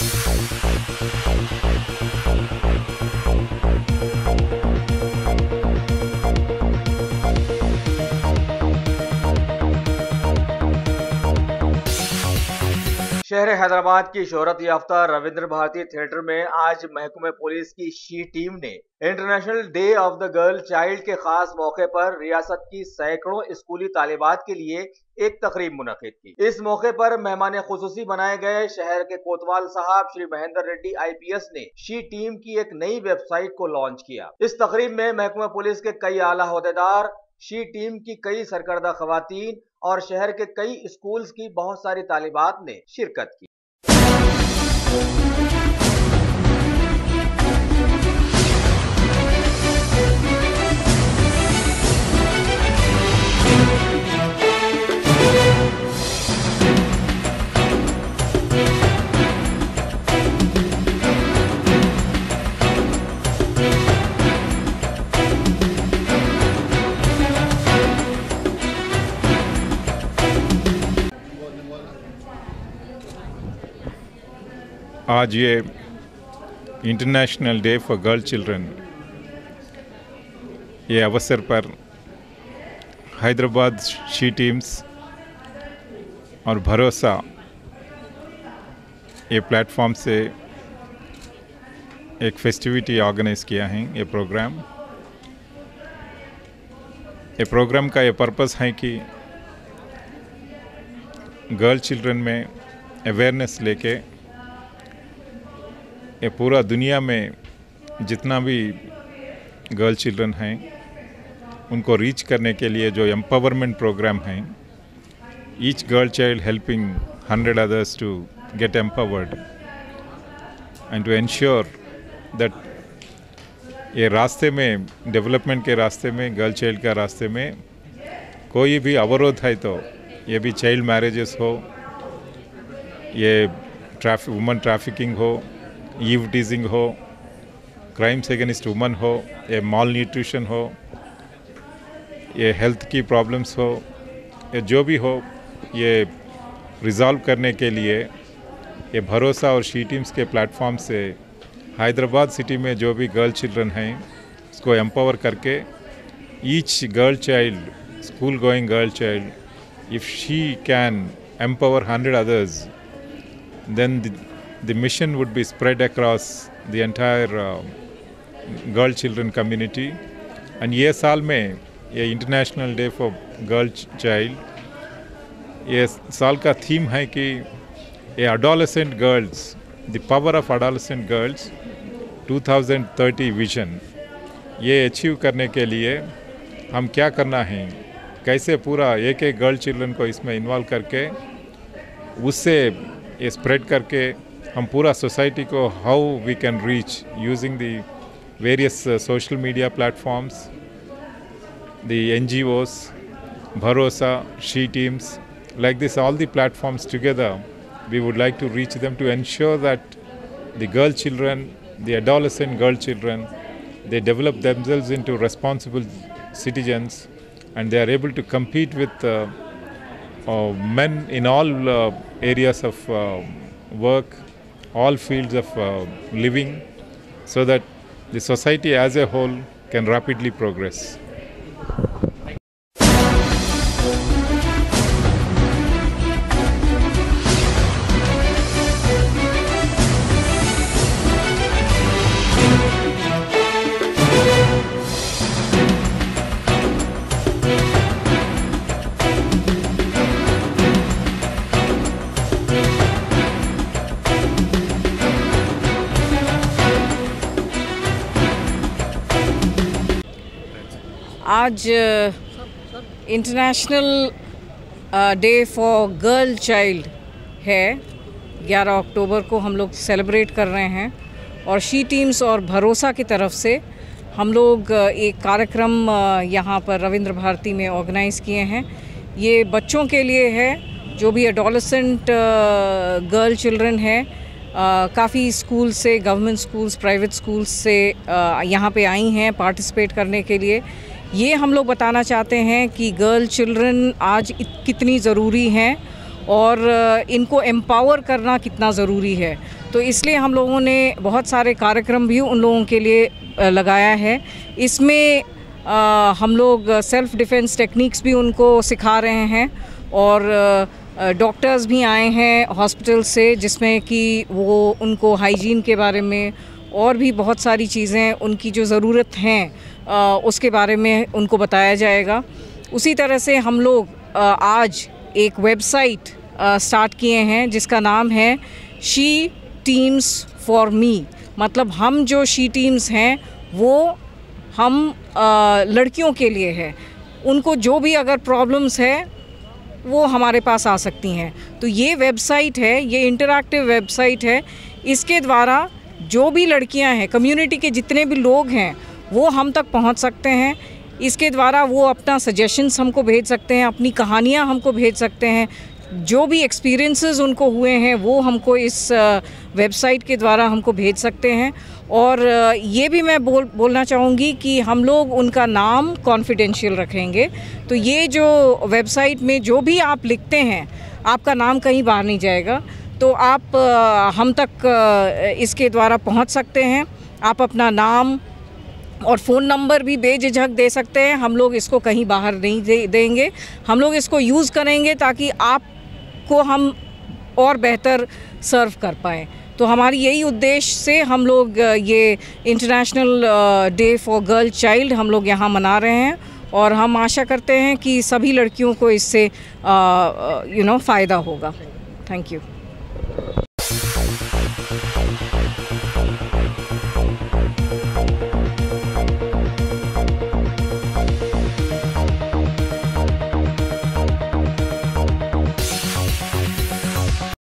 शहर हैदराबाद की शोहरत याफ्ता रविंद्र भारती थिएटर में आज महकमे पुलिस की शी टीम ने international day of the girl child के खास मौके पर रियासत की सैकड़ों स्कूली तालिबात के लिए एक तकरीब मुनक्किद की। इस मौके पर मेहमान खुसूसी बनाए गए शहर के कोतवाल साहब श्री महेंद्र रेड्डी IPS ने शी टीम की एक नई वेबसाइट को लॉन्च किया। इस तकरीब में महकमे पुलिस के कई आला ओहदेदार, शी टीम की कई सरकर्दा खवातीन और शहर के कई स्कूल्स की बहुत सारी तालिबात ने शिरकत की। आज ये international day for girl children, ये अवसर पर हैदराबाद शी टीम्स और भरोसा ये प्लेटफॉर्म से एक फेस्टिविटी ऑर्गेनाइज किया है। ये प्रोग्राम का ये पर्पस है कि गर्ल चिल्ड्रन में अवेयरनेस लेके ये पूरा दुनिया में जितना भी गर्ल चिल्ड्रन हैं उनको रीच करने के लिए जो एम्पावरमेंट प्रोग्राम हैं, each girl child helping 100 others to get empowered and to ensure that ये रास्ते में, डेवलपमेंट के रास्ते में, गर्ल चाइल्ड का रास्ते में कोई भी अवरोध है तो ये भी चाइल्ड मैरिजेस हो, ये वुमन ट्रैफिकिंग हो, ईव टीजिंग हो, क्राइम्स अगेंस्ट वुमन हो, ये मॉल न्यूट्रिशन हो, ये हेल्थ की प्रॉब्लम्स हो, ये जो भी हो, ये रिज़ॉल्व करने के लिए ये भरोसा और शी टीम्स के प्लेटफॉर्म से हैदराबाद सिटी में जो भी गर्ल चिल्ड्रन हैं उसको एम्पावर करके each girl child, school going girl child, if she can empower 100 others, then the mission would be spread across the entire girl children community. And ये साल में ये international day for girl child, ये साल का theme है कि ये adolescent girls, the power of adolescent girls 2030 vision, ये अचीव करने के लिए हम क्या करना है, कैसे पूरा एक एक गर्ल चिल्ड्रन को इसमें इन्वॉल्व करके उससे ये स्प्रेड करके हम पूरा सोसाइटी को how we can reach using the various social media platforms, the NGOs, Bharosa, she teams, like this, all the platforms together, we would like to reach them to ensure that the girl children, the adolescent girl children, they develop themselves into responsible citizens and they are able to compete with men in all areas of work, all fields of living, so that the society as a whole can rapidly progress. आज international day for girl child है। 11 अक्टूबर को हम लोग celebrate कर रहे हैं और she teams और भरोसा की तरफ से हम लोग एक कार्यक्रम यहाँ पर रविंद्र भारती में ऑर्गेनाइज़ किए हैं। ये बच्चों के लिए है, जो भी एडोलेसेंट गर्ल चिल्ड्रन हैं, काफ़ी स्कूल से, गवर्नमेंट स्कूल्स, प्राइवेट स्कूल्स से यहाँ पे आई हैं पार्टिसिपेट करने के लिए। ये हम लोग बताना चाहते हैं कि गर्ल चिल्ड्रन आज कितनी ज़रूरी हैं और इनको एम्पावर करना कितना ज़रूरी है। तो इसलिए हम लोगों ने बहुत सारे कार्यक्रम भी उन लोगों के लिए लगाया है। इसमें हम लोग सेल्फ़ डिफेंस टेक्निक्स भी उनको सिखा रहे हैं और डॉक्टर्स भी आए हैं हॉस्पिटल से, जिसमें कि वो उनको हाइजीन के बारे में और भी बहुत सारी चीज़ें उनकी जो ज़रूरत हैं उसके बारे में उनको बताया जाएगा। उसी तरह से हम लोग आज एक वेबसाइट स्टार्ट किए हैं जिसका नाम है शी टीम्स फॉर मी। मतलब हम जो शी टीम्स हैं वो हम लड़कियों के लिए है। उनको जो भी अगर प्रॉब्लम्स है वो हमारे पास आ सकती हैं। तो ये वेबसाइट है, ये इंटरैक्टिव वेबसाइट है। इसके द्वारा जो भी लड़कियां हैं, कम्युनिटी के जितने भी लोग हैं, वो हम तक पहुंच सकते हैं। इसके द्वारा वो अपना सजेशंस हमको भेज सकते हैं, अपनी कहानियां हमको भेज सकते हैं, जो भी एक्सपीरियंसेस उनको हुए हैं वो हमको इस वेबसाइट के द्वारा हमको भेज सकते हैं। और ये भी मैं बोलना चाहूँगी कि हम लोग उनका नाम कॉन्फिडेंशियल रखेंगे। तो ये जो वेबसाइट में जो भी आप लिखते हैं, आपका नाम कहीं बाहर नहीं जाएगा। तो आप हम तक इसके द्वारा पहुंच सकते हैं। आप अपना नाम और फ़ोन नंबर भी बेझिझक दे सकते हैं। हम लोग इसको कहीं बाहर नहीं देंगे। हम लोग इसको यूज़ करेंगे ताकि आपको हम और बेहतर सर्व कर पाएँ। तो हमारी यही उद्देश्य से हम लोग ये international day for girl child हम लोग यहाँ मना रहे हैं और हम आशा करते हैं कि सभी लड़कियों को इससे फ़ायदा होगा। Thank you.